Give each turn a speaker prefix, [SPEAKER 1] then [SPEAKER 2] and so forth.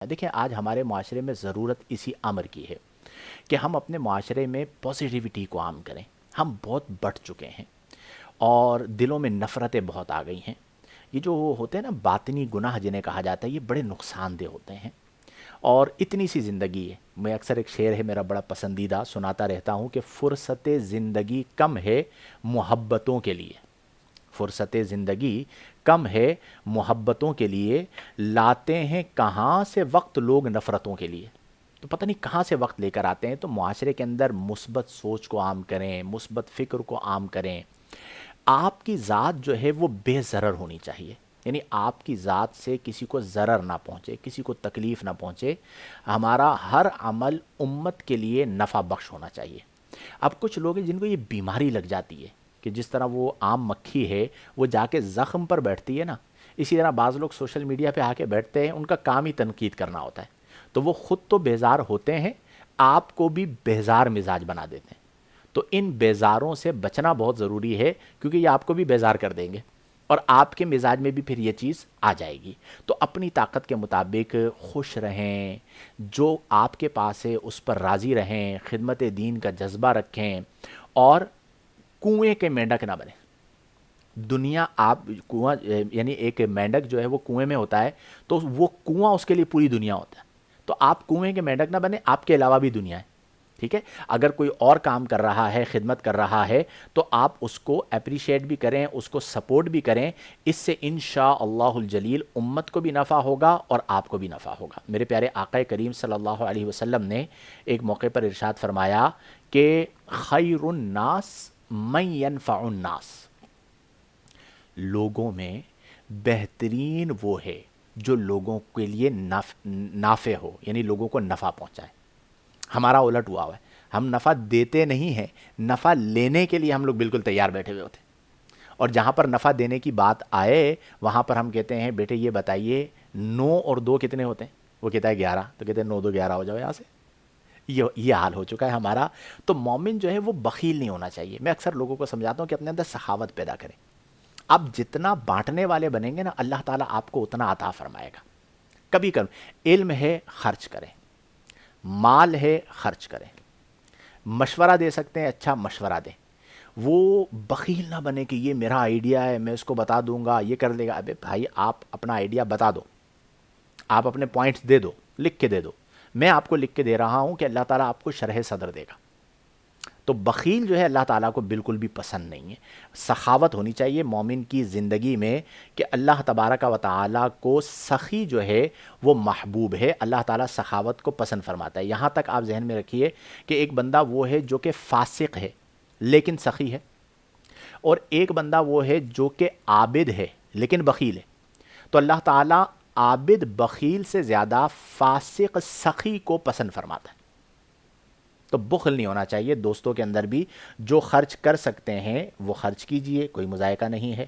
[SPEAKER 1] دیکھیں آج ہمارے معاشرے میں ضرورت اسی امر کی ہے کہ ہم اپنے معاشرے میں پازیٹیوٹی کو عام کریں۔ ہم بہت بڑھ چکے ہیں اور دلوں میں نفرتیں بہت آ گئی ہیں۔ یہ جو ہوتے ہیں نا باطنی گناہ جنہیں کہا جاتا ہے، یہ بڑے نقصان دہ ہوتے ہیں اور اتنی سی زندگی ہے۔ میں اکثر ایک شعر ہے میرا بڑا پسندیدہ، سناتا رہتا ہوں کہ فرصت زندگی کم ہے محبتوں کے لیے، فرصت زندگی کم ہے محبتوں کے لیے، لاتے ہیں کہاں سے وقت لوگ نفرتوں کے لیے۔ تو پتہ نہیں کہاں سے وقت لے کر آتے ہیں۔ تو معاشرے کے اندر مثبت سوچ کو عام کریں، مثبت فکر کو عام کریں۔ آپ کی ذات جو ہے وہ بے ضرر ہونی چاہیے، یعنی آپ کی ذات سے کسی کو ضرر نہ پہنچے، کسی کو تکلیف نہ پہنچے۔ ہمارا ہر عمل امت کے لیے نفع بخش ہونا چاہیے۔ اب کچھ لوگ ہیں جن کو یہ بیماری لگ جاتی ہے کہ جس طرح وہ عام مکھی ہے وہ جا کے زخم پر بیٹھتی ہے نا، اسی طرح بعض لوگ سوشل میڈیا پہ آ کے بیٹھتے ہیں، ان کا کام ہی تنقید کرنا ہوتا ہے، تو وہ خود تو بیزار ہوتے ہیں، آپ کو بھی بیزار مزاج بنا دیتے ہیں۔ تو ان بیزاروں سے بچنا بہت ضروری ہے، کیونکہ یہ آپ کو بھی بیزار کر دیں گے اور آپ کے مزاج میں بھی پھر یہ چیز آ جائے گی۔ تو اپنی طاقت کے مطابق خوش رہیں، جو آپ کے پاس ہے اس پر راضی رہیں، خدمت دین کا جذبہ رکھیں اور کنویں کے مینڈک نہ بنیں۔ دنیا آپ کنواں یعنی ایک مینڈک جو ہے وہ کنویں میں ہوتا ہے، تو وہ کنواں اس کے لیے پوری دنیا ہوتا ہے۔ تو آپ کنویں کے مینڈک نہ بنیں، آپ کے علاوہ بھی دنیا ہے، ٹھیک ہے؟ اگر کوئی اور کام کر رہا ہے، خدمت کر رہا ہے، تو آپ اس کو اپریشیٹ بھی کریں، اس کو سپورٹ بھی کریں۔ اس سے انشاءاللہ الجلیل امت کو بھی نفع ہوگا اور آپ کو بھی نفع ہوگا۔ میرے پیارے آقا کریم صلی اللہ علیہ وسلم نے ایک موقع پر ارشاد فرمایا کہ خیر الناس من ینفع الناس، لوگوں میں بہترین وہ ہے جو لوگوں کے لیے نافع ہو، یعنی لوگوں کو نفع پہنچائے۔ ہمارا الٹ ہوا ہے، ہم نفع دیتے نہیں ہیں، نفع لینے کے لیے ہم لوگ بالکل تیار بیٹھے ہوئے ہوتے ہیں، اور جہاں پر نفع دینے کی بات آئے وہاں پر ہم کہتے ہیں بیٹے یہ بتائیے 9 اور 2 کتنے ہوتے ہیں؟ وہ کہتا ہے 11، تو کہتے ہیں 9 2 11 ہو جاؤ یہاں سے۔ یہ حال ہو چکا ہے ہمارا۔ تو مومن جو ہے وہ بخیل نہیں ہونا چاہیے۔ میں اکثر لوگوں کو سمجھاتا ہوں کہ اپنے اندر سخاوت پیدا کریں۔ آپ جتنا بانٹنے والے بنیں گے نا، اللہ تعالیٰ آپ کو اتنا عطا فرمائے گا۔ کبھی علم ہے خرچ کریں، مال ہے خرچ کریں، مشورہ دے سکتے ہیں اچھا مشورہ دیں۔ وہ بخیل نہ بنے کہ یہ میرا آئیڈیا ہے، میں اس کو بتا دوں گا، یہ کر لے گا۔ ابے بھائی آپ اپنا آئیڈیا بتا دو، آپ اپنے پوائنٹس دے دو، لکھ کے دے دو۔ میں آپ کو لکھ کے دے رہا ہوں کہ اللہ تعالیٰ آپ کو شرح صدر دے گا۔ تو بخیل جو ہے اللہ تعالیٰ کو بالکل بھی پسند نہیں ہے۔ سخاوت ہونی چاہیے مومن کی زندگی میں کہ اللہ تبارک و تعالیٰ کو سخی جو ہے وہ محبوب ہے، اللہ تعالیٰ سخاوت کو پسند فرماتا ہے۔ یہاں تک آپ ذہن میں رکھیے کہ ایک بندہ وہ ہے جو کہ فاسق ہے لیکن سخی ہے، اور ایک بندہ وہ ہے جو کہ عابد ہے لیکن بخیل ہے۔ تو اللہ تعالیٰ عابد بخیل سے زیادہ فاسق سخی کو پسند فرماتا ہے۔ تو بخل نہیں ہونا چاہیے دوستوں کے اندر بھی۔ جو خرچ کر سکتے ہیں وہ خرچ کیجئے، کوئی مضائقہ نہیں ہے۔